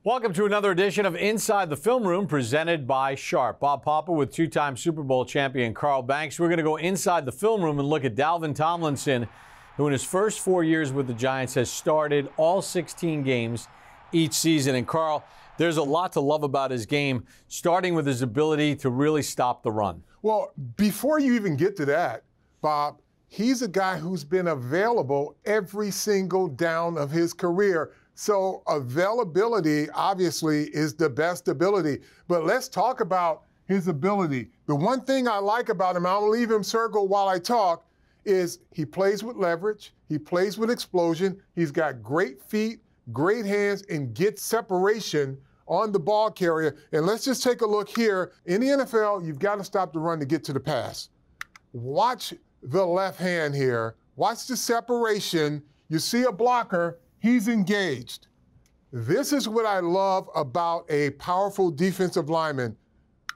Welcome to another edition of Inside the Film Room presented by Sharp. Bob Papa with two-time Super Bowl champion Carl Banks. We're going to go inside the film room and look at Dalvin Tomlinson, who in his first 4 years with the Giants has started all 16 games each season. And Carl, there's a lot to love about his game, starting with his ability to really stop the run. Well, before you even get to that, Bob, he's a guy who's been available every single down of his career. So availability, obviously, is the best ability. But let's talk about his ability. The one thing I like about him, I'll leave him circled while I talk, is he plays with leverage. He plays with explosion. He's got great feet, great hands, and gets separation on the ball carrier. And let's just take a look here. In the NFL, you've got to stop the run to get to the pass. Watch the left hand here. Watch the separation. You see a blocker. He's engaged. This is what I love about a powerful defensive lineman.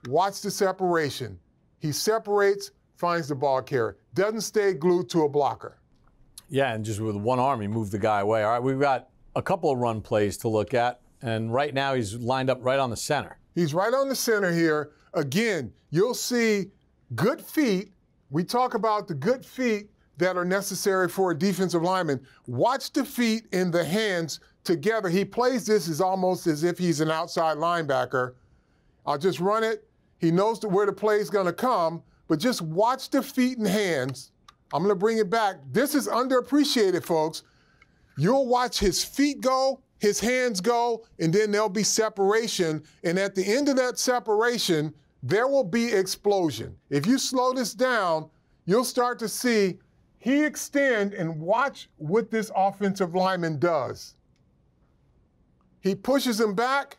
Watch the separation. He separates, finds the ball carrier. Doesn't stay glued to a blocker. Yeah, and just with one arm, he moved the guy away. All right, we've got a couple of run plays to look at, and right now he's lined up right on the center. He's right on the center here. Again, you'll see good feet. We talk about the good feet that are necessary for a defensive lineman. Watch the feet and the hands together. He plays this as almost as if he's an outside linebacker. I'll just run it. He knows where the play is going to come, but just watch the feet and hands. I'm going to bring it back. This is underappreciated, folks. You'll watch his feet go, his hands go, and then there'll be separation. And at the end of that separation, there will be explosion. If you slow this down, you'll start to see he extend, and watch what this offensive lineman does. He pushes him back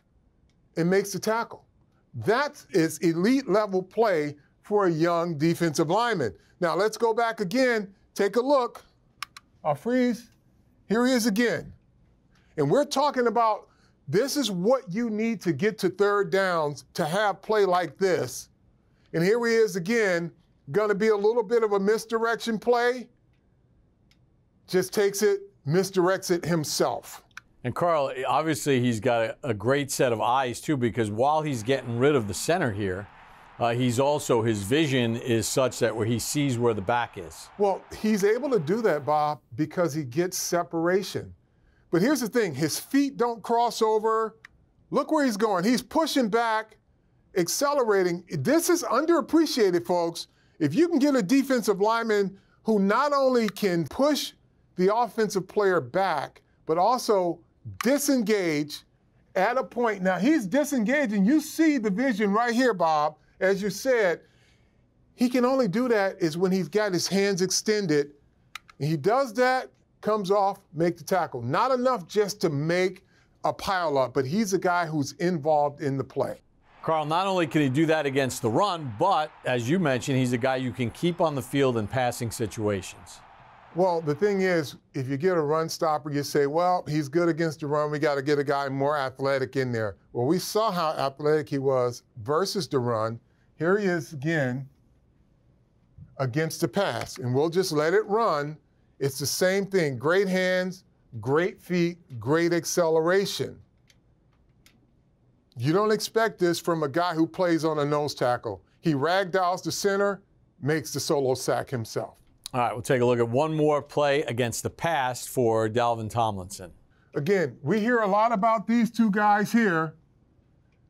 and makes the tackle. That is elite level play for a young defensive lineman. Now let's go back again. Take a look. I'll freeze. Here he is again. And we're talking about this is what you need to get to third downs to have play like this. And here he is again. Going to be a little bit of a misdirection play. Just takes it, misdirects it himself. And Carl, obviously he's got a great set of eyes too, because while he's getting rid of the center here, he's also, his vision is such that where he sees where the back is. Well, he's able to do that, Bob, because he gets separation. But here's the thing, his feet don't cross over. Look where he's going. He's pushing back, accelerating. This is underappreciated, folks. If you can get a defensive lineman who not only can push the offensive player back, but also disengage at a point. Now, he's disengaging. You see the vision right here, Bob. As you said, he can only do that is when he's got his hands extended. And he does that, comes off, make the tackle. Not enough just to make a pile up, but he's a guy who's involved in the play. Carl, not only can he do that against the run, but as you mentioned, he's a guy you can keep on the field in passing situations. Well, the thing is, if you get a run stopper, you say, well, he's good against the run. We got to get a guy more athletic in there. Well, we saw how athletic he was versus the run. Here he is again against the pass, and we'll just let it run. It's the same thing. Great hands, great feet, great acceleration. You don't expect this from a guy who plays on a nose tackle. He ragdolls the center, makes the solo sack himself. All right, we'll take a look at one more play against the pass for Dalvin Tomlinson. Again, we hear a lot about these two guys here,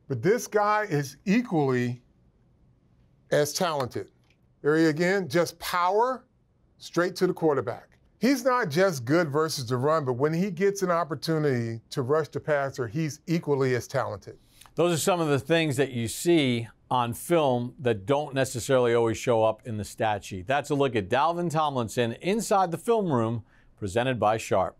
but this guy is equally as talented. There he again, just power straight to the quarterback. He's not just good versus the run, but when he gets an opportunity to rush the passer, he's equally as talented. Those are some of the things that you see on film that don't necessarily always show up in the stat sheet. That's a look at Dalvin Tomlinson inside the film room, presented by Sharp.